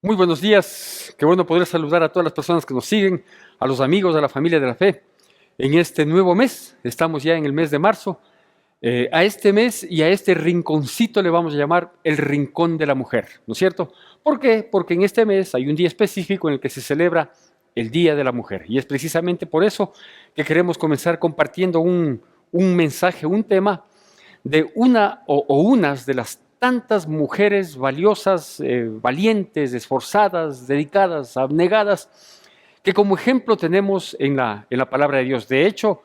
Muy buenos días, qué bueno poder saludar a todas las personas que nos siguen, a los amigos, a la familia de la fe. En este nuevo mes, estamos ya en el mes de marzo, a este mes y a este rinconcito le vamos a llamar el Rincón de la Mujer, ¿no es cierto? ¿Por qué? Porque en este mes hay un día específico en el que se celebra el Día de la Mujer y es precisamente por eso que queremos comenzar compartiendo un mensaje, un tema de una o unas de las tantas mujeres valiosas, valientes, esforzadas, dedicadas, abnegadas, que como ejemplo tenemos en la palabra de Dios. De hecho,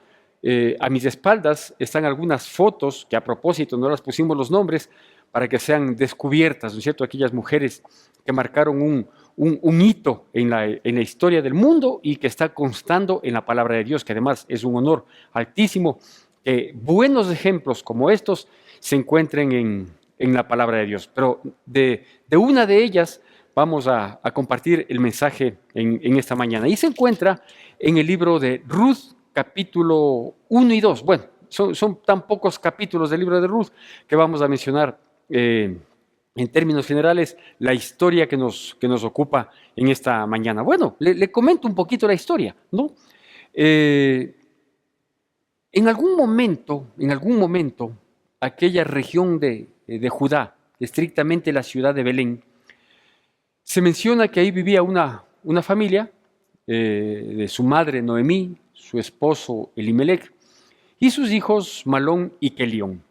a mis espaldas están algunas fotos que a propósito no las pusimos los nombres para que sean descubiertas, ¿no es cierto? Aquellas mujeres que marcaron un hito en la historia del mundo y que está constando en la palabra de Dios, que además es un honor altísimo que buenos ejemplos como estos se encuentren en la palabra de Dios. Pero de una de ellas vamos a compartir el mensaje en esta mañana. Y se encuentra en el libro de Ruth, capítulo 1 y 2. Bueno, son tan pocos capítulos del libro de Ruth que vamos a mencionar en términos generales la historia que nos ocupa en esta mañana. Bueno, le comento un poquito la historia, ¿no? En algún momento, aquella región de Judá, estrictamente la ciudad de Belén, se menciona que ahí vivía una familia de su madre Noemí, su esposo Elimelech y sus hijos Malón y Kelión.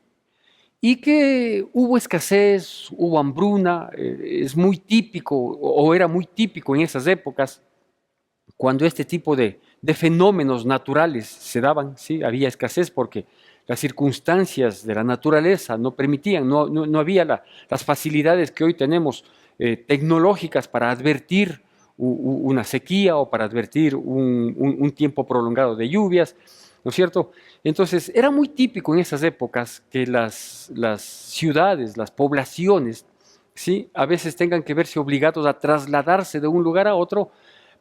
Y que hubo escasez, hubo hambruna, es muy típico o era muy típico en esas épocas cuando este tipo de fenómenos naturales se daban, ¿sí? Había escasez porque las circunstancias de la naturaleza no permitían, no había las facilidades que hoy tenemos tecnológicas para advertir una sequía o para advertir un tiempo prolongado de lluvias, ¿no es cierto? Entonces, era muy típico en esas épocas que las ciudades, las poblaciones, ¿sí? A veces tengan que verse obligados a trasladarse de un lugar a otro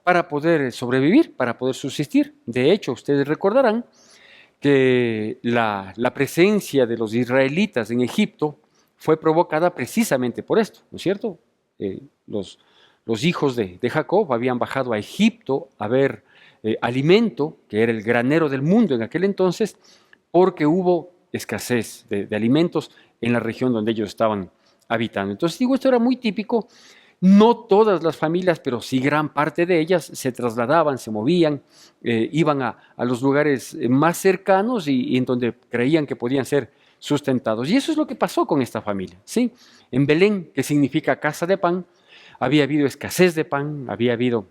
para poder sobrevivir, para poder subsistir. De hecho, ustedes recordarán que la presencia de los israelitas en Egipto fue provocada precisamente por esto, ¿no es cierto? Eh, los, los hijos de Jacob habían bajado a Egipto a ver alimento, que era el granero del mundo en aquel entonces, porque hubo escasez de alimentos en la región donde ellos estaban habitando. Entonces, digo, esto era muy típico. No todas las familias, pero sí gran parte de ellas se trasladaban, se movían, iban a los lugares más cercanos y en donde creían que podían ser sustentados. Y eso es lo que pasó con esta familia, ¿sí? En Belén, que significa casa de pan, había habido escasez de pan, había habido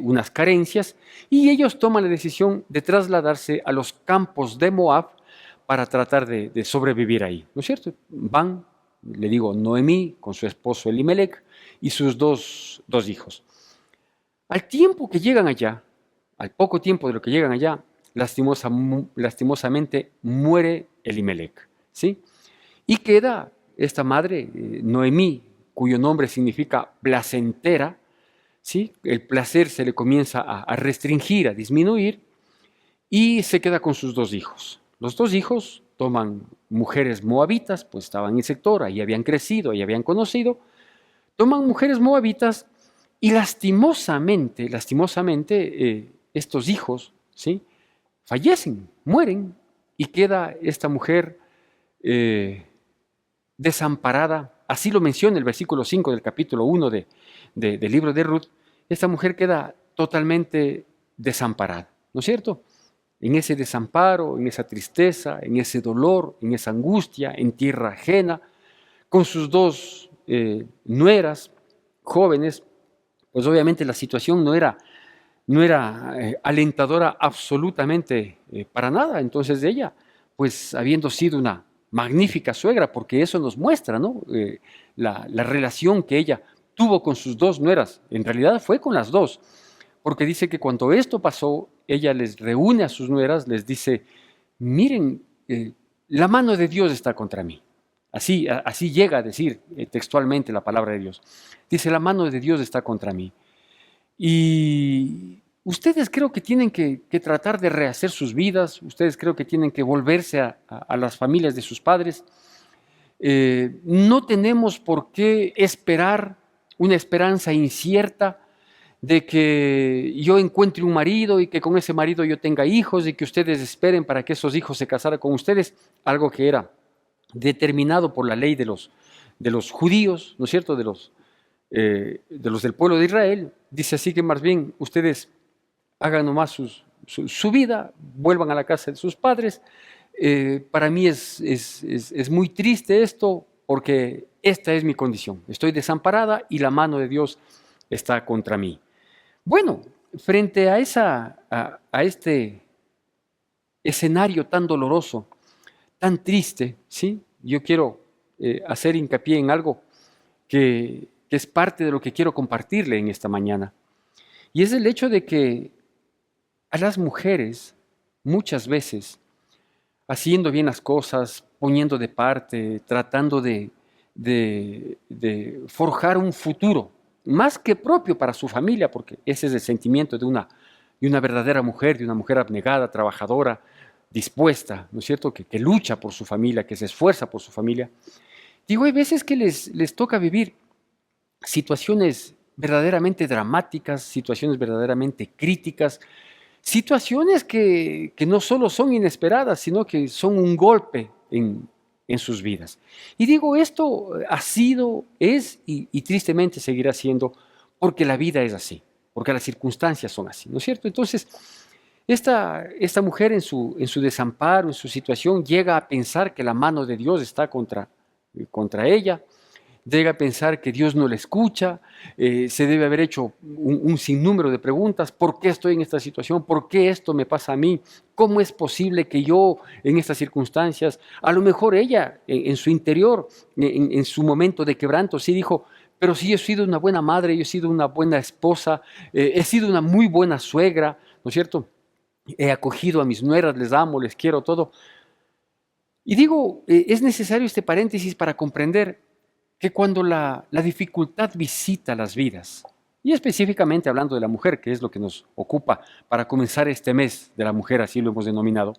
unas carencias, y ellos toman la decisión de trasladarse a los campos de Moab para tratar de sobrevivir ahí, ¿no es cierto? Van, le digo, Noemí con su esposo Elimelech y sus dos hijos. Al tiempo que llegan allá, al poco tiempo de lo que llegan allá, lastimosamente muere Elimelech, ¿sí? Y queda esta madre, Noemí, cuyo nombre significa placentera, ¿sí? El placer se le comienza a restringir, a disminuir, y se queda con sus dos hijos. Los dos hijos toman mujeres moabitas, pues estaban en el sector, ahí habían crecido, ahí habían conocido, toman mujeres moabitas y lastimosamente, estos hijos, ¿sí? Fallecen, mueren, y queda esta mujer desamparada. Así lo menciona el versículo 5 del capítulo 1 del libro de Ruth. Esta mujer queda totalmente desamparada, ¿no es cierto? En ese desamparo, en esa tristeza, en ese dolor, en esa angustia, en tierra ajena, con sus dos nueras jóvenes, pues obviamente la situación no era alentadora absolutamente para nada. Entonces ella, pues habiendo sido una magnífica suegra, porque eso nos muestra, ¿no? La relación que ella tuvo con sus dos nueras, en realidad fue con las dos, porque dice que cuando esto pasó, ella les reúne a sus nueras, les dice, miren, la mano de Dios está contra mí. Así llega a decir textualmente la palabra de Dios. Dice, la mano de Dios está contra mí. Y ustedes creo que tienen que tratar de rehacer sus vidas, ustedes creo que tienen que volverse a las familias de sus padres. No tenemos por qué esperar una esperanza incierta de que yo encuentre un marido y que con ese marido yo tenga hijos y que ustedes esperen para que esos hijos se casaran con ustedes, algo que era determinado por la ley de los judíos, ¿no es cierto?, de los del pueblo de Israel. Dice así que más bien ustedes hagan nomás su vida, vuelvan a la casa de sus padres. Para mí es muy triste esto porque esta es mi condición. Estoy desamparada y la mano de Dios está contra mí. Bueno, frente a este escenario tan doloroso, tan triste, ¿sí? Yo quiero hacer hincapié en algo que es parte de lo que quiero compartirle en esta mañana. Y es el hecho de que a las mujeres, muchas veces, haciendo bien las cosas, poniendo de parte, tratando de forjar un futuro, más que propio para su familia, porque ese es el sentimiento de una verdadera mujer, de una mujer abnegada, trabajadora, dispuesta, ¿no es cierto?, que lucha por su familia, que se esfuerza por su familia. Digo, hay veces que les toca vivir situaciones verdaderamente dramáticas, situaciones verdaderamente críticas, situaciones que no solo son inesperadas, sino que son un golpe en sus vidas. Y digo, esto ha sido, es y tristemente seguirá siendo, porque la vida es así, porque las circunstancias son así, ¿no es cierto? Entonces, esta mujer en su desamparo, en su situación, llega a pensar que la mano de Dios está contra ella, llega a pensar que Dios no le escucha, se debe haber hecho un sinnúmero de preguntas: ¿por qué estoy en esta situación? ¿Por qué esto me pasa a mí? ¿Cómo es posible que yo en estas circunstancias? A lo mejor ella en su interior, en su momento de quebranto, sí dijo: pero sí, yo he sido una buena madre, yo he sido una buena esposa, he sido una muy buena suegra, ¿no es cierto? He acogido a mis nueras, les amo, les quiero todo. Y digo, es necesario este paréntesis para comprender que cuando la dificultad visita las vidas, y específicamente hablando de la mujer, que es lo que nos ocupa para comenzar este mes de la mujer, así lo hemos denominado,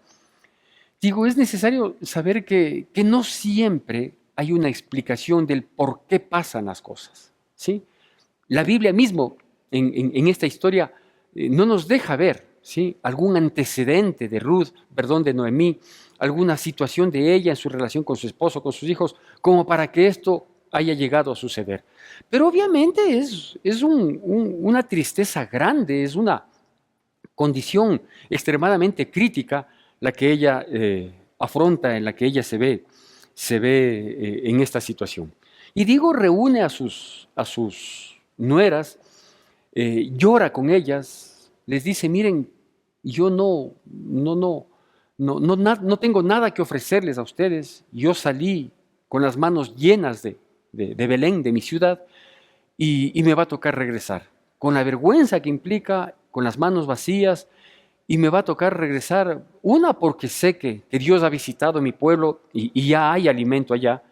digo, es necesario saber que no siempre hay una explicación del por qué pasan las cosas, ¿sí? La Biblia mismo, en esta historia, no nos deja ver, ¿sí?, algún antecedente de Ruth, perdón, de Noemí, alguna situación de ella en su relación con su esposo, con sus hijos, como para que esto haya llegado a suceder. Pero obviamente es una tristeza grande, es una condición extremadamente crítica la que ella afronta, en la que ella se ve en esta situación. Y digo, reúne a sus nueras, llora con ellas, les dice: miren, yo no tengo nada que ofrecerles a ustedes. Yo salí con las manos llenas de Belén, de mi ciudad, y me va a tocar regresar, con la vergüenza que implica, con las manos vacías, y me va a tocar regresar, una, porque sé que Dios ha visitado mi pueblo y ya hay alimento allá,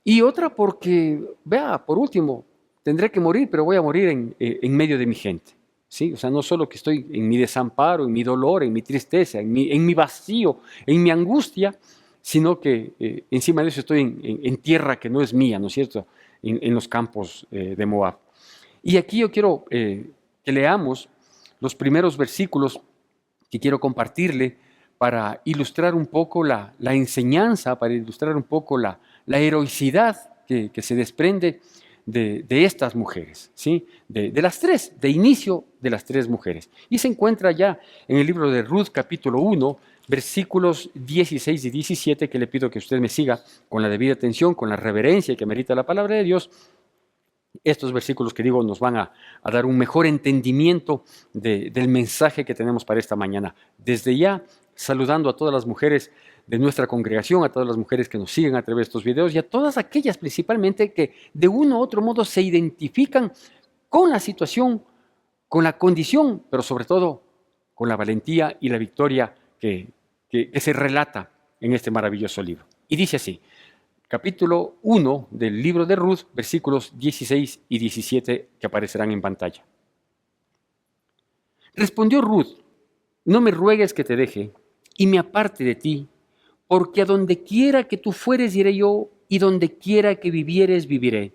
y otra porque, vea, por último, tendré que morir, pero voy a morir en medio de mi gente, ¿sí? O sea, no solo que estoy en mi desamparo, en mi dolor, en mi tristeza, en mi vacío, en mi angustia, sino que encima de eso estoy en tierra que no es mía, ¿no es cierto?, en los campos de Moab. Y aquí yo quiero que leamos los primeros versículos que quiero compartirle para ilustrar un poco la enseñanza, para ilustrar un poco la heroicidad que se desprende de estas mujeres, ¿sí? De las tres, de inicio de las tres mujeres. Y se encuentra ya en el libro de Ruth, capítulo 1, versículos 16 y 17, que le pido que usted me siga con la debida atención, con la reverencia que merita la palabra de Dios. Estos versículos que digo nos van a dar un mejor entendimiento del mensaje que tenemos para esta mañana. Desde ya, saludando a todas las mujeres de nuestra congregación, a todas las mujeres que nos siguen a través de estos videos y a todas aquellas principalmente que de uno u otro modo se identifican con la situación, con la condición, pero sobre todo con la valentía y la victoria que se relata en este maravilloso libro. Y dice así: capítulo 1 del libro de Ruth, versículos 16 y 17 que aparecerán en pantalla. Respondió Ruth: no me ruegues que te deje y me aparte de ti, porque a donde quiera que tú fueres iré yo, y donde quiera que vivieres viviré.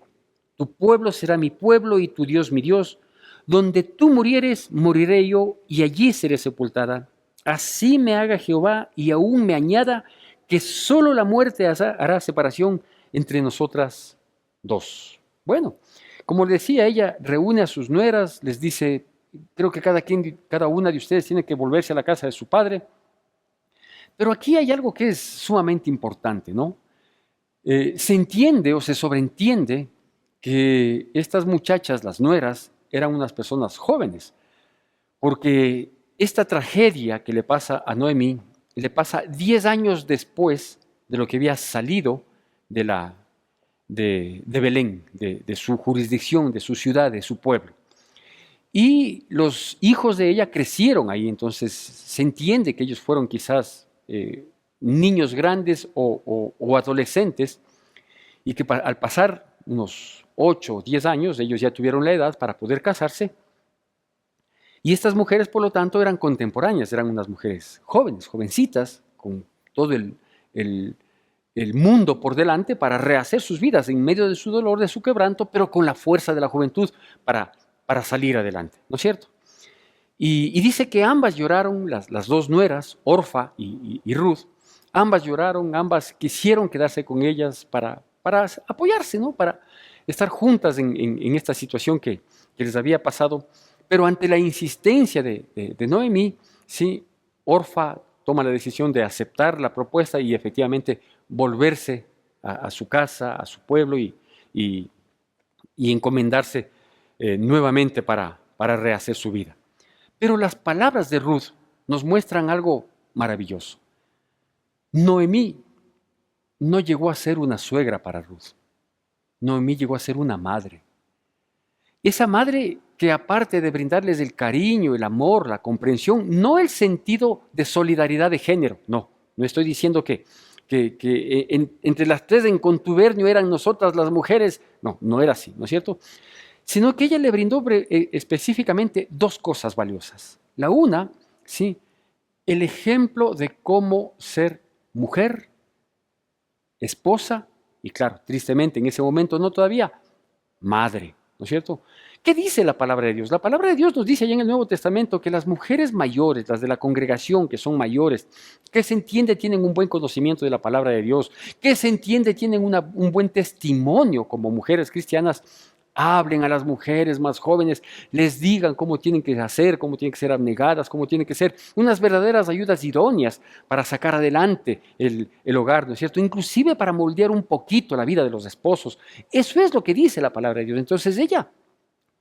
Tu pueblo será mi pueblo y tu Dios mi Dios. Donde tú murieres, moriré yo, y allí seré sepultada. Así me haga Jehová, y aún me añada, que solo la muerte hará separación entre nosotras dos. Bueno, como le decía, ella reúne a sus nueras, les dice, creo que cada una de ustedes tiene que volverse a la casa de su padre. Pero aquí hay algo que es sumamente importante, ¿no? Se entiende o se sobreentiende que estas muchachas, las nueras, eran unas personas jóvenes, porque esta tragedia que le pasa a Noemí le pasa 10 años después de lo que había salido de Belén, de su jurisdicción, de su ciudad, de su pueblo. Y los hijos de ella crecieron ahí, entonces se entiende que ellos fueron quizás niños grandes o adolescentes, y que al pasar unos 8 o 10 años, ellos ya tuvieron la edad para poder casarse. Y estas mujeres, por lo tanto, eran contemporáneas, eran unas mujeres jóvenes, jovencitas, con todo el mundo por delante para rehacer sus vidas en medio de su dolor, de su quebranto, pero con la fuerza de la juventud para salir adelante, ¿no es cierto? Y dice que ambas lloraron, las dos nueras, Orfa y Ruth, ambas lloraron, ambas quisieron quedarse con ellas para apoyarse, ¿no? Para estar juntas en esta situación que les había pasado. Pero ante la insistencia de Noemí, sí, Orfa toma la decisión de aceptar la propuesta y efectivamente volverse a su casa, a su pueblo y encomendarse nuevamente para rehacer su vida. Pero las palabras de Ruth nos muestran algo maravilloso. Noemí no llegó a ser una suegra para Ruth. Noemí llegó a ser una madre. Esa madre que aparte de brindarles el cariño, el amor, la comprensión, no el sentido de solidaridad de género, no estoy diciendo que entre las tres en contubernio eran nosotras las mujeres, no era así, ¿no es cierto? Sino que ella le brindó específicamente dos cosas valiosas. La una, sí, el ejemplo de cómo ser mujer, esposa y claro, tristemente en ese momento no todavía, madre, ¿no es cierto? ¿Qué dice la palabra de Dios? La palabra de Dios nos dice allá en el Nuevo Testamento que las mujeres mayores, las de la congregación que son mayores, que se entiende tienen un buen conocimiento de la palabra de Dios, que se entiende tienen un buen testimonio como mujeres cristianas, hablen a las mujeres más jóvenes, les digan cómo tienen que hacer, cómo tienen que ser abnegadas, cómo tienen que ser unas verdaderas ayudas idóneas para sacar adelante el hogar, ¿no es cierto? Inclusive para moldear un poquito la vida de los esposos. Eso es lo que dice la palabra de Dios. Entonces ella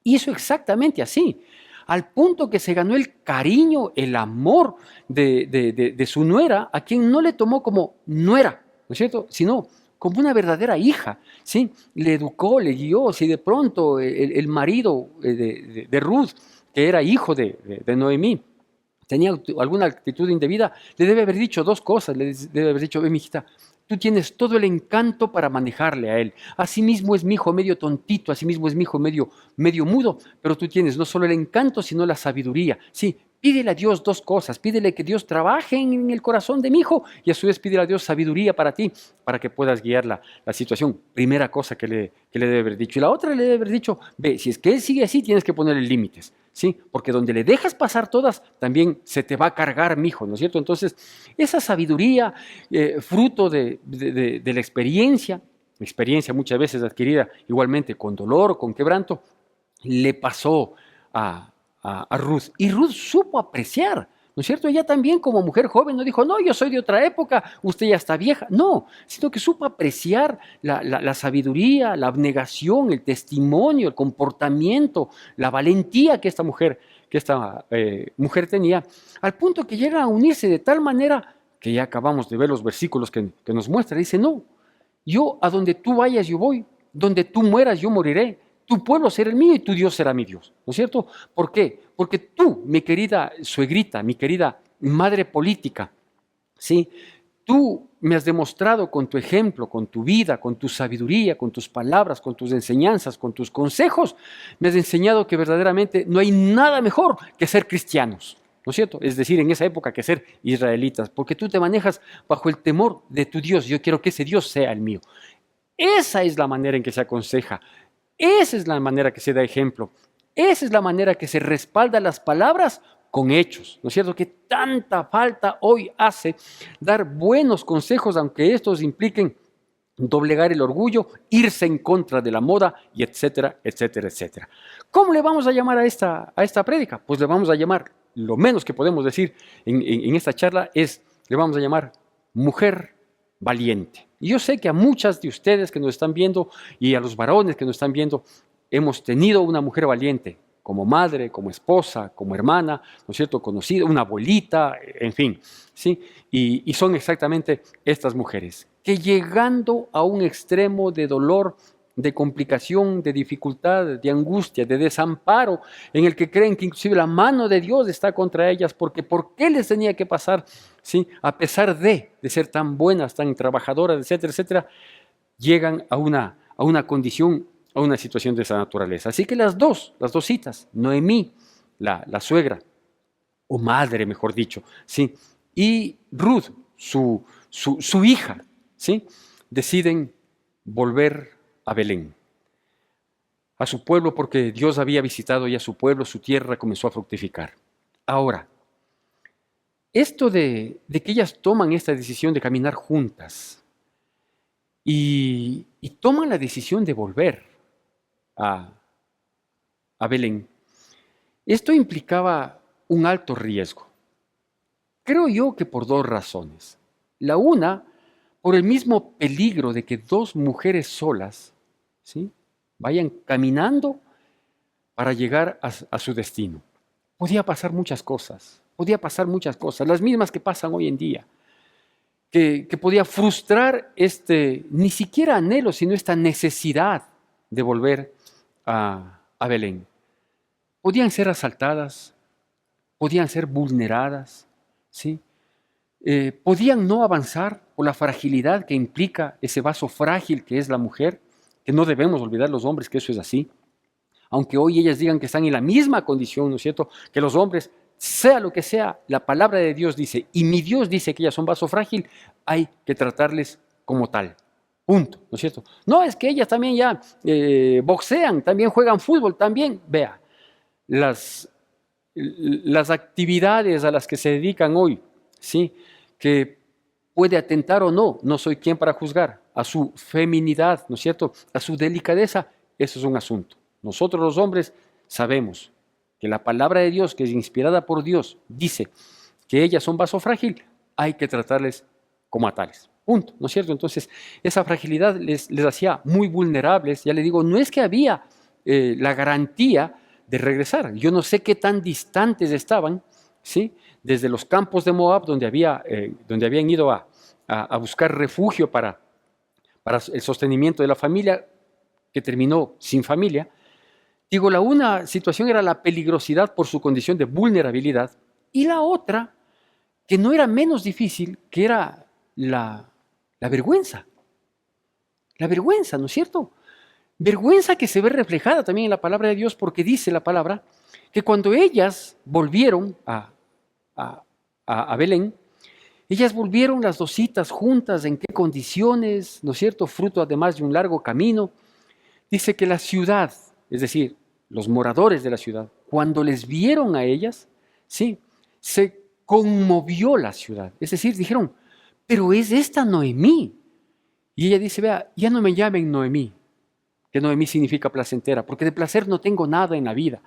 hizo exactamente así, al punto que se ganó el cariño, el amor de su nuera, a quien no le tomó como nuera, ¿no es cierto?, sino como una verdadera hija, ¿sí? Le educó, le guió. Si de pronto el marido de Ruth, que era hijo de Noemí, tenía alguna actitud indebida, le debe haber dicho dos cosas. Le debe haber dicho: mi hijita, tú tienes todo el encanto para manejarle a él. Asimismo es mi hijo medio tontito, asimismo es mi hijo medio mudo, pero tú tienes no solo el encanto, sino la sabiduría. Sí, pídele a Dios dos cosas. Pídele que Dios trabaje en el corazón de mi hijo y a su vez pídele a Dios sabiduría para ti, para que puedas guiar la situación. Primera cosa que le debe haber dicho. Y la otra le debe haber dicho: ve, si es que él sigue así, tienes que ponerle límites. ¿Sí? Porque donde le dejas pasar todas, también se te va a cargar, mi hijo, ¿no es cierto? Entonces, esa sabiduría, fruto de la experiencia muchas veces adquirida igualmente con dolor, con quebranto, le pasó a Ruth. Y Ruth supo apreciar, ¿no es cierto? Ella también como mujer joven no dijo: no, yo soy de otra época, usted ya está vieja. No, sino que supo apreciar la sabiduría, la abnegación, el testimonio, el comportamiento, la valentía que esta mujer tenía, al punto que llega a unirse de tal manera que ya acabamos de ver los versículos que nos muestra. Dice: no, yo a donde tú vayas yo voy, donde tú mueras yo moriré. Tu pueblo será el mío y tu Dios será mi Dios, ¿no es cierto? ¿Por qué? Porque tú, mi querida suegrita, mi querida madre política, ¿sí? Tú me has demostrado con tu ejemplo, con tu vida, con tu sabiduría, con tus palabras, con tus enseñanzas, con tus consejos, me has enseñado que verdaderamente no hay nada mejor que ser cristianos, ¿no es cierto? Es decir, en esa época que ser israelitas, porque tú te manejas bajo el temor de tu Dios. Yo quiero que ese Dios sea el mío. Esa es la manera en que se aconseja Esa es la manera que se da ejemplo. Esa es la manera que se respalda las palabras con hechos, ¿no es cierto? Que tanta falta hoy hace dar buenos consejos, aunque estos impliquen doblegar el orgullo, irse en contra de la moda, y etcétera, etcétera, etcétera. ¿Cómo le vamos a llamar a esta prédica? Pues le vamos a llamar, lo menos que podemos decir en esta charla es, le vamos a llamar mujer valiente. Y yo sé que a muchas de ustedes que nos están viendo y a los varones que nos están viendo, hemos tenido una mujer valiente, como madre, como esposa, como hermana, ¿no es cierto?, conocida, una abuelita, en fin, ¿sí? Y son exactamente estas mujeres, que llegando a un extremo de dolor, de complicación, de dificultad, de angustia, de desamparo, en el que creen que inclusive la mano de Dios está contra ellas, porque ¿por qué les tenía que pasar? ¿Sí? A pesar de ser tan buenas, tan trabajadoras, etcétera, etcétera, llegan a una condición, a una situación de esa naturaleza. Así que las dos citas, Noemí, la suegra, o madre, mejor dicho, ¿sí? Y Ruth, su hija, ¿sí? Deciden volver a Belén, a su pueblo, porque Dios había visitado ya su pueblo, su tierra comenzó a fructificar. Ahora, esto de que ellas toman esta decisión de caminar juntas y toman la decisión de volver a Belén, esto implicaba un alto riesgo. Creo yo que por dos razones. La una, por el mismo peligro de que dos mujeres solas, ¿sí?, vayan caminando para llegar a su destino. Podía pasar muchas cosas, las mismas que pasan hoy en día, que podía frustrar ni siquiera anhelo, sino esta necesidad de volver a Belén. Podían ser asaltadas, podían ser vulneradas, ¿sí? Podían no avanzar por la fragilidad que implica ese vaso frágil que es la mujer, que no debemos olvidar los hombres que eso es así. Aunque hoy ellas digan que están en la misma condición, ¿no es cierto?, que los hombres, sea lo que sea, la palabra de Dios dice, y mi Dios dice que ellas son vaso frágil, hay que tratarles como tal. Punto, ¿no es cierto? No, es que ellas también ya boxean, también juegan fútbol, también, vea, las actividades a las que se dedican hoy, ¿sí?, que puede atentar o no, no soy quien para juzgar, a su feminidad, ¿no es cierto?, a su delicadeza, eso es un asunto. Nosotros los hombres sabemos que la palabra de Dios, que es inspirada por Dios, dice que ellas son vaso frágil, hay que tratarles como a tales. Punto, ¿no es cierto? Entonces, esa fragilidad les hacía muy vulnerables. Ya le digo, no es que había la garantía de regresar. Yo no sé qué tan distantes estaban, ¿sí?, desde los campos de Moab, donde habían ido a buscar refugio para el sostenimiento de la familia, que terminó sin familia. Digo, la una situación era la peligrosidad por su condición de vulnerabilidad, y la otra, que no era menos difícil, que era la vergüenza. La vergüenza, ¿no es cierto? Vergüenza que se ve reflejada también en la palabra de Dios, porque dice la palabra que cuando ellas volvieron a Belén, ellas volvieron las dos citas juntas, en qué condiciones, ¿no es cierto?, fruto además de un largo camino. Dice que la ciudad, es decir, los moradores de la ciudad, cuando les vieron a ellas, sí, se conmovió la ciudad. Es decir, dijeron, pero es esta Noemí. Y ella dice, vea, ya no me llamen Noemí, que Noemí significa placentera, porque de placer no tengo nada en la vida.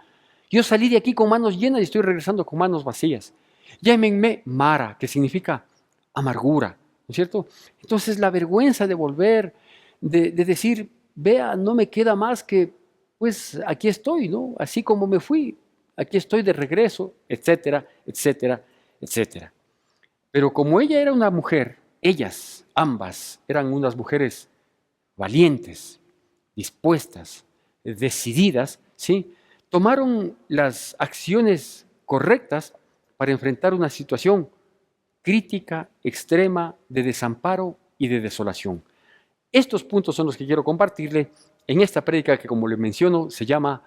Yo salí de aquí con manos llenas y estoy regresando con manos vacías. Llámenme Mara, que significa amargura, ¿no es cierto? Entonces la vergüenza de volver, de decir, vea, no me queda más que, pues aquí estoy, ¿no? Así como me fui, aquí estoy de regreso, etcétera, etcétera, etcétera. Pero como ella era una mujer, ellas, ambas, eran unas mujeres valientes, dispuestas, decididas, ¿sí?, tomaron las acciones correctas para enfrentar una situación crítica, extrema, de desamparo y de desolación. Estos puntos son los que quiero compartirle en esta prédica que, como le menciono, se llama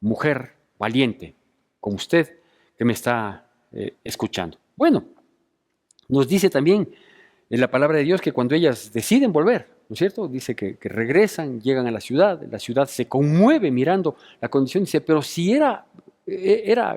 Mujer Valiente, como usted que me está escuchando. Bueno, nos dice también en la palabra de Dios que cuando ellas deciden volver, ¿no es cierto? Dice que regresan, llegan a la ciudad se conmueve mirando la condición, dice, pero si era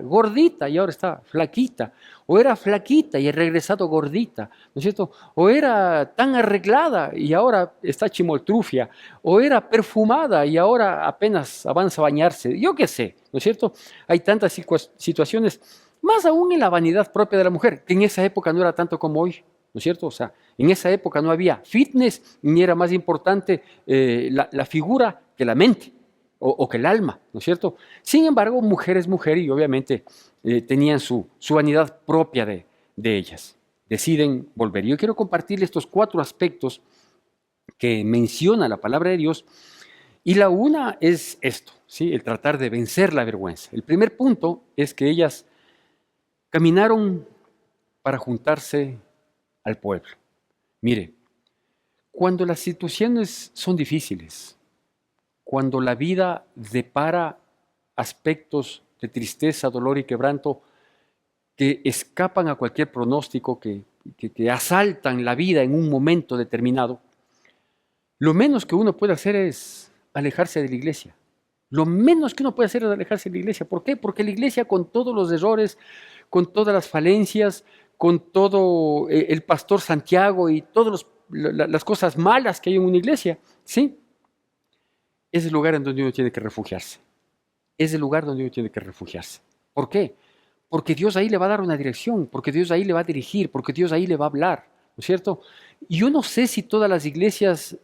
gordita y ahora está flaquita, o era flaquita y ha regresado gordita, ¿no es cierto? O era tan arreglada y ahora está chimoltrufia, o era perfumada y ahora apenas avanza a bañarse, yo qué sé, ¿no es cierto? Hay tantas situaciones, más aún en la vanidad propia de la mujer, que en esa época no era tanto como hoy, ¿no es cierto? O sea, en esa época no había fitness, ni era más importante la figura que la mente o que el alma, ¿no es cierto? Sin embargo, mujer es mujer y obviamente tenían su vanidad propia de ellas. Deciden volver. Yo quiero compartir estos 4 aspectos que menciona la palabra de Dios y la una es esto, ¿sí? El tratar de vencer la vergüenza. El primer punto es que ellas caminaron para juntarse al pueblo. Mire, cuando las situaciones son difíciles, cuando la vida depara aspectos de tristeza, dolor y quebranto que escapan a cualquier pronóstico, que asaltan la vida en un momento determinado, lo menos que uno puede hacer es alejarse de la iglesia. Lo menos que uno puede hacer es alejarse de la iglesia. ¿Por qué? Porque la iglesia, con todos los errores, con todas las falencias, con todo el pastor Santiago y todas las cosas malas que hay en una iglesia, ¿sí? Es el lugar en donde uno tiene que refugiarse. Es el lugar donde uno tiene que refugiarse. ¿Por qué? Porque Dios ahí le va a dar una dirección, porque Dios ahí le va a dirigir, porque Dios ahí le va a hablar, ¿no es cierto? Y yo no sé si todas las iglesias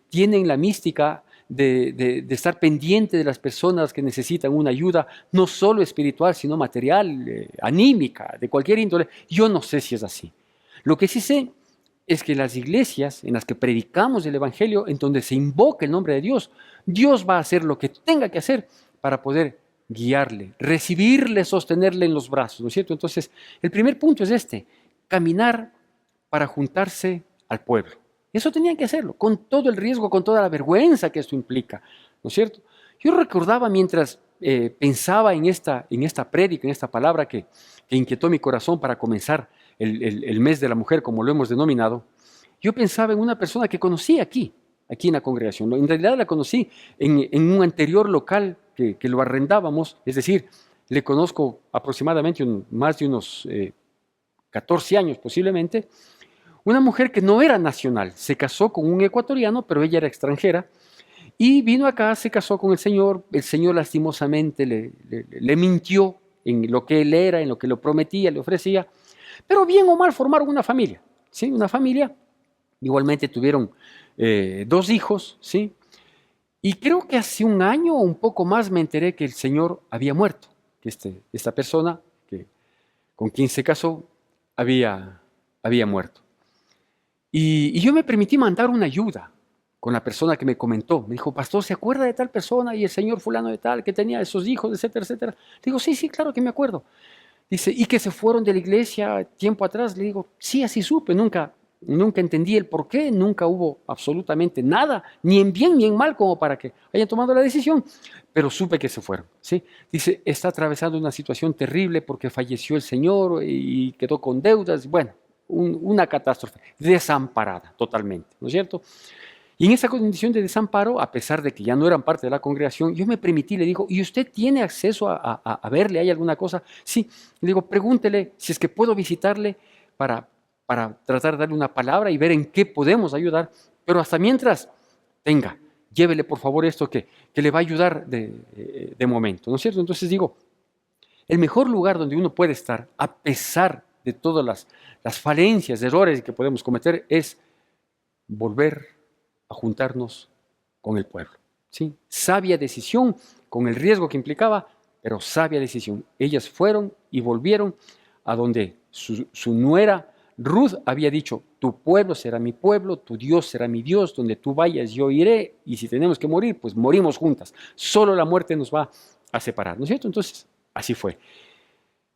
tienen la mística de estar pendiente de las personas que necesitan una ayuda, no solo espiritual, sino material, anímica, de cualquier índole. Yo no sé si es así. Lo que sí sé es que las iglesias en las que predicamos el Evangelio, en donde se invoca el nombre de Dios, Dios va a hacer lo que tenga que hacer para poder guiarle, recibirle, sostenerle en los brazos, ¿no es cierto? Entonces, el primer punto es este, caminar para juntarse al pueblo. Eso tenían que hacerlo, con todo el riesgo, con toda la vergüenza que esto implica, ¿no es cierto? Yo recordaba mientras pensaba en esta prédica, en esta palabra que inquietó mi corazón para comenzar el mes de la mujer, como lo hemos denominado, yo pensaba en una persona que conocí aquí en la congregación. En realidad la conocí en un anterior local que lo arrendábamos, es decir, le conozco aproximadamente más de unos 14 años posiblemente, una mujer que no era nacional, se casó con un ecuatoriano, pero ella era extranjera, y vino acá, se casó con el Señor lastimosamente le mintió en lo que él era, en lo que le prometía, le ofrecía, pero bien o mal formaron una familia, ¿sí? Una familia, igualmente tuvieron 2 hijos, ¿sí? Y creo que hace un año o un poco más me enteré que el Señor había muerto, que esta persona con quien se casó había muerto. Y yo me permití mandar una ayuda con la persona que me comentó. Me dijo, pastor, ¿se acuerda de tal persona y el señor fulano de tal que tenía esos hijos, etcétera, etcétera? Le digo, sí, sí, claro que me acuerdo. Dice, ¿y que se fueron de la iglesia tiempo atrás? Le digo, sí, así supe, nunca entendí el por qué, nunca hubo absolutamente nada, ni en bien ni en mal, como para que hayan tomado la decisión, pero supe que se fueron, ¿sí? Dice, está atravesando una situación terrible porque falleció el señor y quedó con deudas, bueno, una catástrofe, desamparada totalmente, ¿no es cierto? Y en esa condición de desamparo, a pesar de que ya no eran parte de la congregación, yo me permití, le digo, ¿y usted tiene acceso a verle? ¿Hay alguna cosa? Sí. Le digo, pregúntele si es que puedo visitarle para tratar de darle una palabra y ver en qué podemos ayudar. Pero hasta mientras, tenga, llévele por favor esto que le va a ayudar de momento, ¿no es cierto? Entonces digo, el mejor lugar donde uno puede estar, a pesar de todas las falencias, errores que podemos cometer, es volver a juntarnos con el pueblo. ¿Sí? Sabia decisión, con el riesgo que implicaba, pero sabia decisión. Ellas fueron y volvieron a donde su nuera Ruth había dicho, tu pueblo será mi pueblo, tu Dios será mi Dios, donde tú vayas yo iré, y si tenemos que morir, pues morimos juntas. Solo la muerte nos va a separar, ¿no es cierto? Entonces, así fue.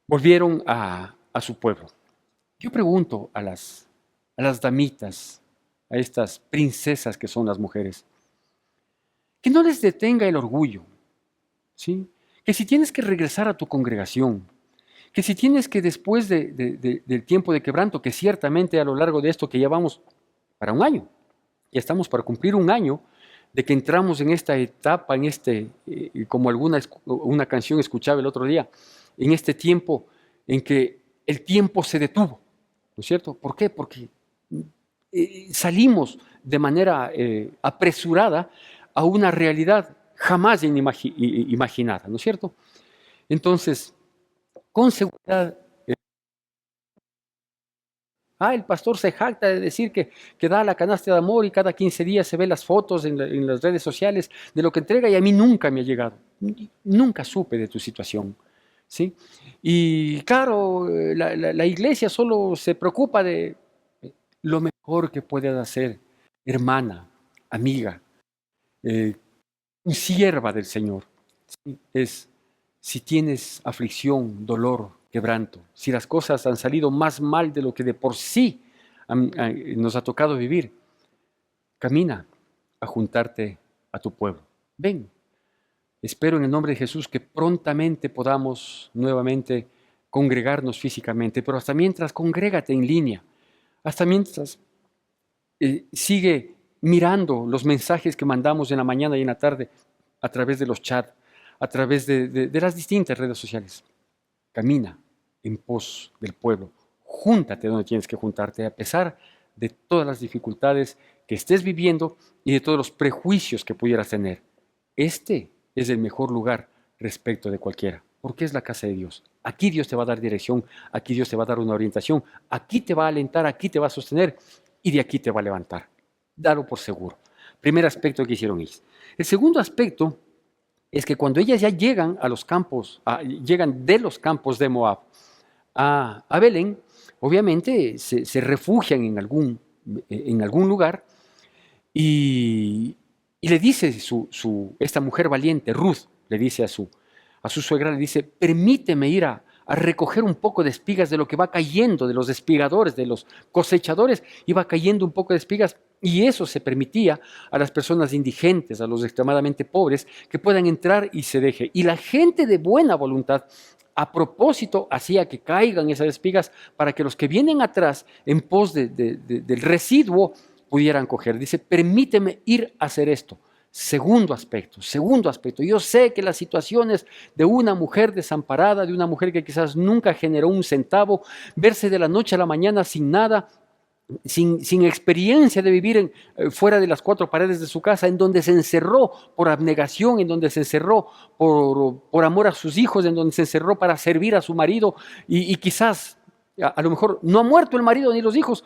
Volvieron a su pueblo. Yo pregunto a las damitas, a estas princesas que son las mujeres, que no les detenga el orgullo, ¿sí? Que si tienes que regresar a tu congregación, que si tienes que después del tiempo de quebranto, que ciertamente a lo largo de esto que ya vamos para un año, Ya estamos para cumplir un año de que entramos en esta etapa, como una canción escuchaba el otro día, en este tiempo en que el tiempo se detuvo, ¿no es cierto? ¿Por qué? Porque salimos de manera apresurada a una realidad jamás imaginada, ¿no es cierto? Entonces, con seguridad, el pastor se jacta de decir que da la canasta de amor y cada 15 días se ve las fotos en las redes sociales de lo que entrega y a mí nunca me ha llegado. Nunca supe de tu situación, ¿sí? Y claro, la iglesia solo se preocupa de lo mejor que puedes hacer, hermana, amiga, eh, sierva del Señor. ¿Sí? Es si tienes aflicción, dolor, quebranto, si las cosas han salido más mal de lo que de por sí nos ha tocado vivir, camina a juntarte a tu pueblo. Ven, espero en el nombre de Jesús que prontamente podamos nuevamente congregarnos físicamente, pero hasta mientras congrégate en línea, hasta mientras sigue mirando los mensajes que mandamos en la mañana y en la tarde a través de los chats, a través de las distintas redes sociales. Camina en pos del pueblo. Júntate donde tienes que juntarte, a pesar de todas las dificultades que estés viviendo y de todos los prejuicios que pudieras tener. Este es el mejor lugar respecto de cualquiera, porque es la casa de Dios. Aquí Dios te va a dar dirección, aquí Dios te va a dar una orientación, aquí te va a alentar, aquí te va a sostener y de aquí te va a levantar. Dalo por seguro. Primer aspecto que hicieron ellos. El segundo aspecto es que cuando ellas ya llegan a los campos, llegan de los campos de Moab a Belén, obviamente se refugian en algún lugar y le dice esta mujer valiente, Ruth, le dice a su suegra, le dice, permíteme ir a recoger un poco de espigas de lo que va cayendo, de los espigadores, de los cosechadores, iba cayendo un poco de espigas y eso se permitía a las personas indigentes, a los extremadamente pobres, que puedan entrar y se deje. Y la gente de buena voluntad, a propósito, hacía que caigan esas espigas para que los que vienen atrás, en pos del residuo, pudieran coger. Dice, permíteme ir a hacer esto. Segundo aspecto. Yo sé que las situaciones de una mujer desamparada, de una mujer que quizás nunca generó un centavo, verse de la noche a la mañana sin nada, sin experiencia de vivir fuera de las cuatro paredes de su casa, en donde se encerró por abnegación, en donde se encerró por amor a sus hijos, en donde se encerró para servir a su marido y quizás a lo mejor no ha muerto el marido ni los hijos,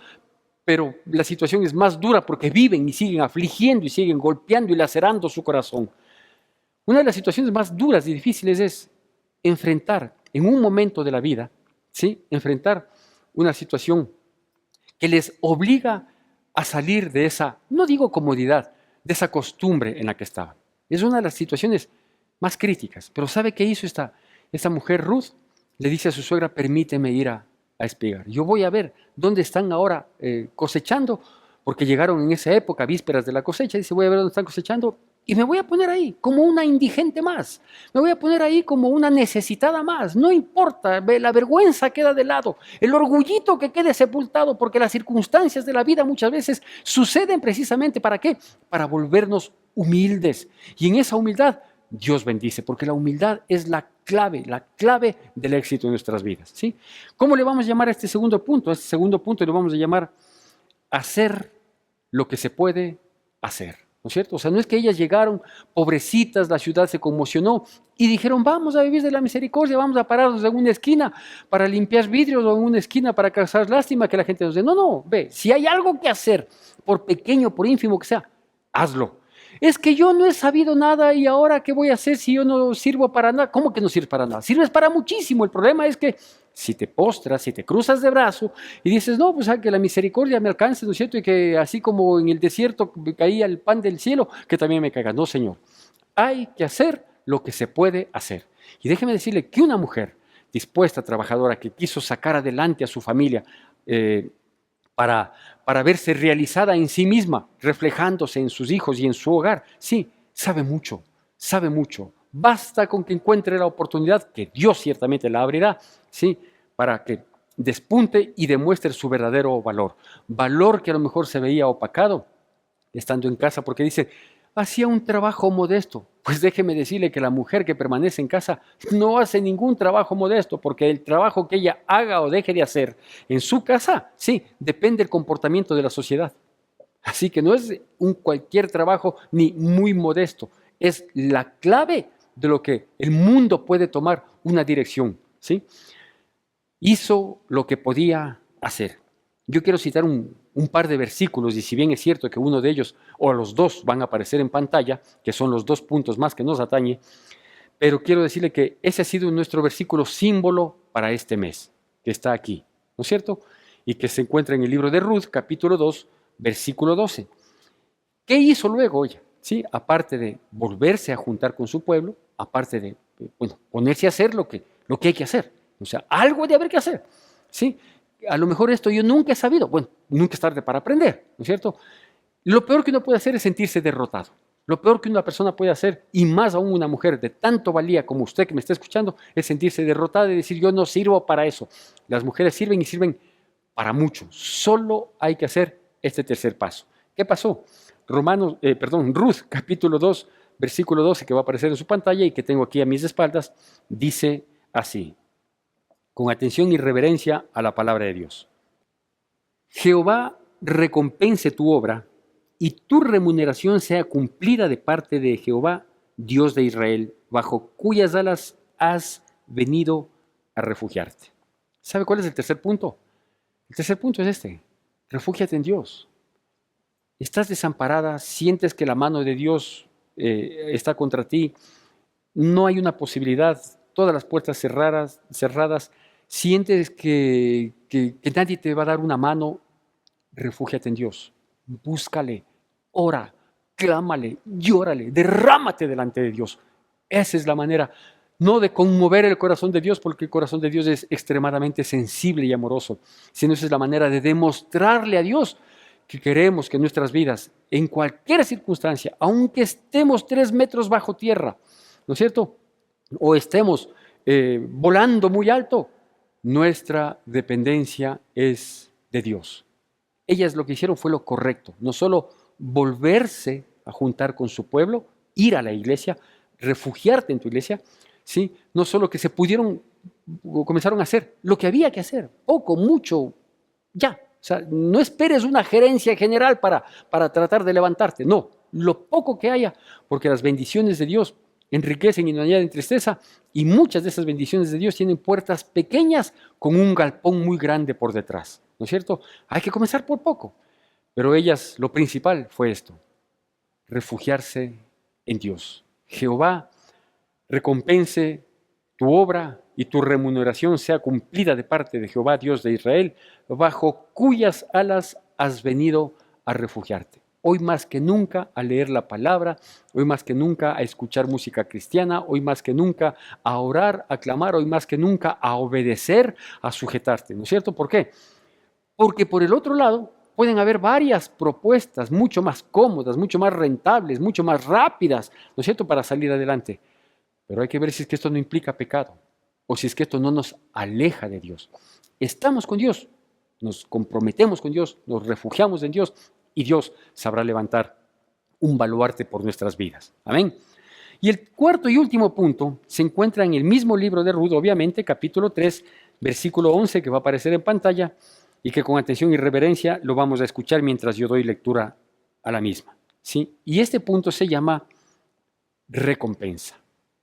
pero la situación es más dura porque viven y siguen afligiendo y siguen golpeando y lacerando su corazón. Una de las situaciones más duras y difíciles es enfrentar en un momento de la vida, ¿sí? Enfrentar una situación que les obliga a salir de esa, no digo comodidad, de esa costumbre en la que estaban. Es una de las situaciones más críticas. Pero ¿sabe qué hizo esta mujer Ruth? Le dice a su suegra, permíteme ir a espigar. Yo voy a ver dónde están ahora cosechando, porque llegaron en esa época, vísperas de la cosecha, dice, voy a ver dónde están cosechando y me voy a poner ahí como una indigente más, me voy a poner ahí como una necesitada más, no importa, la vergüenza queda de lado, el orgullito que quede sepultado, porque las circunstancias de la vida muchas veces suceden precisamente ¿para qué? Para volvernos humildes, y en esa humildad Dios bendice, porque la humildad es la clave del éxito en nuestras vidas, ¿sí? ¿Cómo le vamos a llamar a este segundo punto? A este segundo punto le vamos a llamar hacer lo que se puede hacer, ¿no es cierto? O sea, no es que ellas llegaron, pobrecitas, la ciudad se conmocionó y dijeron, vamos a vivir de la misericordia, vamos a pararnos en una esquina para limpiar vidrios o en una esquina para causar lástima que la gente nos dé. No, ve, si hay algo que hacer, por pequeño, por ínfimo que sea, hazlo. Es que yo no he sabido nada y ahora ¿qué voy a hacer si yo no sirvo para nada? ¿Cómo que no sirves para nada? Sirves para muchísimo. El problema es que si te postras, si te cruzas de brazo y dices, no, pues que la misericordia me alcance, ¿no es cierto? Y que así como en el desierto caía el pan del cielo, que también me caiga. No, Señor. Hay que hacer lo que se puede hacer. Y déjeme decirle que una mujer dispuesta, trabajadora, que quiso sacar adelante a su familia, para verse realizada en sí misma, reflejándose en sus hijos y en su hogar. Sí, sabe mucho, sabe mucho. Basta con que encuentre la oportunidad, que Dios ciertamente la abrirá, sí, para que despunte y demuestre su verdadero valor. Valor que a lo mejor se veía opacado estando en casa, porque dice, hacía un trabajo modesto. Pues déjeme decirle que la mujer que permanece en casa no hace ningún trabajo modesto, porque el trabajo que ella haga o deje de hacer en su casa, sí, depende del comportamiento de la sociedad. Así que no es un cualquier trabajo ni muy modesto, es la clave de lo que el mundo puede tomar una dirección, ¿sí? Hizo lo que podía hacer. Yo quiero citar un par de versículos, y si bien es cierto que uno de ellos, o los dos, van a aparecer en pantalla, que son los dos puntos más que nos atañe, pero quiero decirle que ese ha sido nuestro versículo símbolo para este mes, que está aquí, ¿no es cierto? Y que se encuentra en el libro de Ruth, capítulo 2, versículo 12. ¿Qué hizo luego ella? ¿Sí? Aparte de volverse a juntar con su pueblo, aparte de ponerse a hacer lo que hay que hacer. O sea, algo de haber que hacer. ¿Sí? A lo mejor esto yo nunca he sabido. Bueno, nunca es tarde para aprender, ¿no es cierto? Lo peor que uno puede hacer es sentirse derrotado. Lo peor que una persona puede hacer, y más aún una mujer de tanto valía como usted que me está escuchando, es sentirse derrotada y decir, yo no sirvo para eso. Las mujeres sirven y sirven para mucho. Solo hay que hacer este tercer paso. ¿Qué pasó? Ruth, capítulo 2, versículo 12, que va a aparecer en su pantalla y que tengo aquí a mis espaldas, dice así, con atención y reverencia a la palabra de Dios. Jehová recompense tu obra y tu remuneración sea cumplida de parte de Jehová, Dios de Israel, bajo cuyas alas has venido a refugiarte. ¿Sabe cuál es el tercer punto? El tercer punto es este: refúgiate en Dios. Estás desamparada, sientes que la mano de Dios está contra ti, no hay una posibilidad, todas las puertas cerradas, sientes que nadie te va a dar una mano, refúgiate en Dios. Búscale, ora, clámale, llórale, derrámate delante de Dios. Esa es la manera, no de conmover el corazón de Dios, porque el corazón de Dios es extremadamente sensible y amoroso, sino esa es la manera de demostrarle a Dios que queremos que nuestras vidas, en cualquier circunstancia, aunque estemos 3 metros bajo tierra, ¿no es cierto? O estemos volando muy alto, nuestra dependencia es de Dios. Ellas lo que hicieron fue lo correcto, no solo volverse a juntar con su pueblo, ir a la iglesia, refugiarte en tu iglesia, ¿sí? No solo que comenzaron a hacer lo que había que hacer, poco, mucho, ya. O sea, no esperes una gerencia general para tratar de levantarte, no, lo poco que haya, porque las bendiciones de Dios enriquecen y no añaden tristeza, y muchas de esas bendiciones de Dios tienen puertas pequeñas con un galpón muy grande por detrás, ¿no es cierto? Hay que comenzar por poco, pero ellas, lo principal fue esto: refugiarse en Dios. Jehová recompense tu obra y tu remuneración sea cumplida de parte de Jehová, Dios de Israel, bajo cuyas alas has venido a refugiarte. Hoy más que nunca a leer la palabra, hoy más que nunca a escuchar música cristiana, hoy más que nunca a orar, a clamar, hoy más que nunca a obedecer, a sujetarte, ¿no es cierto? ¿Por qué? Porque por el otro lado pueden haber varias propuestas mucho más cómodas, mucho más rentables, mucho más rápidas, ¿no es cierto?, para salir adelante. Pero hay que ver si es que esto no implica pecado o si es que esto no nos aleja de Dios. Estamos con Dios, nos comprometemos con Dios, nos refugiamos en Dios y Dios sabrá levantar un baluarte por nuestras vidas. Amén. Y el cuarto y último punto se encuentra en el mismo libro de Ruth, obviamente, capítulo 3, versículo 11, que va a aparecer en pantalla y que con atención y reverencia lo vamos a escuchar mientras yo doy lectura a la misma. ¿Sí? Y este punto se llama recompensa.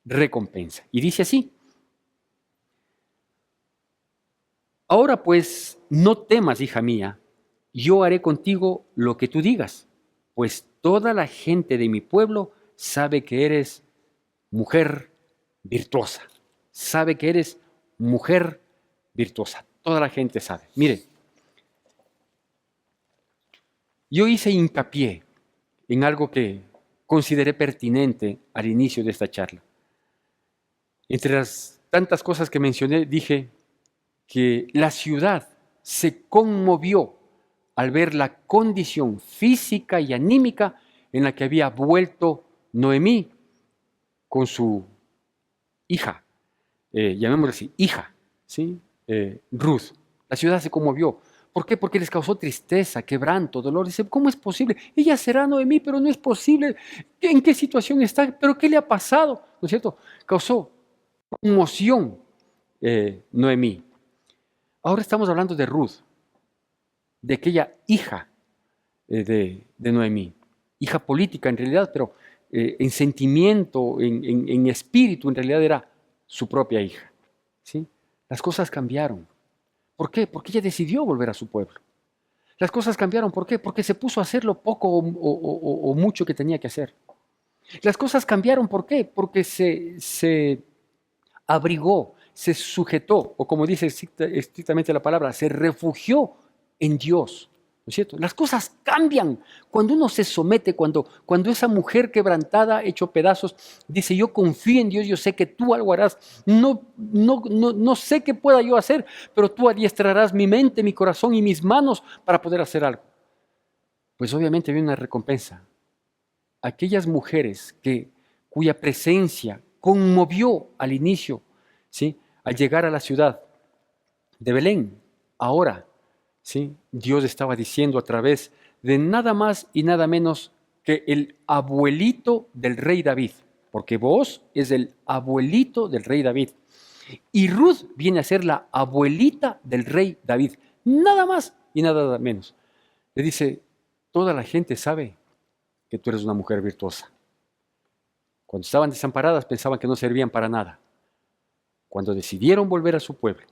Recompensa. Y dice así: ahora pues, no temas, hija mía, yo haré contigo lo que tú digas, pues toda la gente de mi pueblo sabe que eres mujer virtuosa. Sabe que eres mujer virtuosa. Toda la gente sabe. Mire, yo hice hincapié en algo que consideré pertinente al inicio de esta charla. Entre las tantas cosas que mencioné, dije que la ciudad se conmovió al ver la condición física y anímica en la que había vuelto Noemí con su hija, llamémosle así, hija, ¿sí? Ruth. La ciudad se conmovió ¿Por qué? Porque les causó tristeza, quebranto, dolor. Dice, ¿cómo es posible? Ella será Noemí, pero no es posible. ¿En qué situación está? ¿Pero qué le ha pasado? ¿No es cierto? Causó conmoción Noemí. Ahora estamos hablando de Ruth, de aquella hija de Noemí. Hija política en realidad, pero en sentimiento, en espíritu, en realidad era su propia hija. ¿Sí? Las cosas cambiaron. ¿Por qué? Porque ella decidió volver a su pueblo. Las cosas cambiaron, ¿por qué? Porque se puso a hacer lo poco o mucho que tenía que hacer. Las cosas cambiaron, ¿por qué? Porque se abrigó, se sujetó, o como dice estrictamente la palabra, se refugió en Dios. ¿No es cierto? Las cosas cambian cuando uno se somete, cuando esa mujer quebrantada, hecho pedazos, dice, yo confío en Dios, yo sé que tú algo harás, no sé qué pueda yo hacer, pero tú adiestrarás mi mente, mi corazón y mis manos para poder hacer algo. Pues obviamente viene una recompensa. Aquellas mujeres cuya presencia conmovió al inicio, ¿sí? Al llegar a la ciudad de Belén, ahora, ¿sí? Dios estaba diciendo a través de nada más y nada menos que el abuelito del rey David, porque vos es el abuelito del rey David. Y Ruth viene a ser la abuelita del rey David, nada más y nada menos. Le dice, toda la gente sabe que tú eres una mujer virtuosa. Cuando estaban desamparadas pensaban que no servían para nada. Cuando decidieron volver a su pueblo,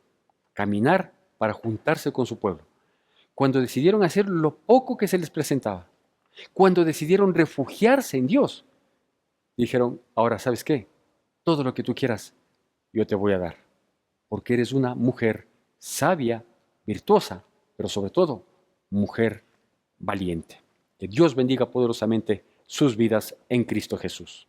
caminar para juntarse con su pueblo, cuando decidieron hacer lo poco que se les presentaba, cuando decidieron refugiarse en Dios, dijeron, ahora ¿sabes qué? Todo lo que tú quieras, yo te voy a dar, porque eres una mujer sabia, virtuosa, pero sobre todo, mujer valiente. Que Dios bendiga poderosamente sus vidas en Cristo Jesús.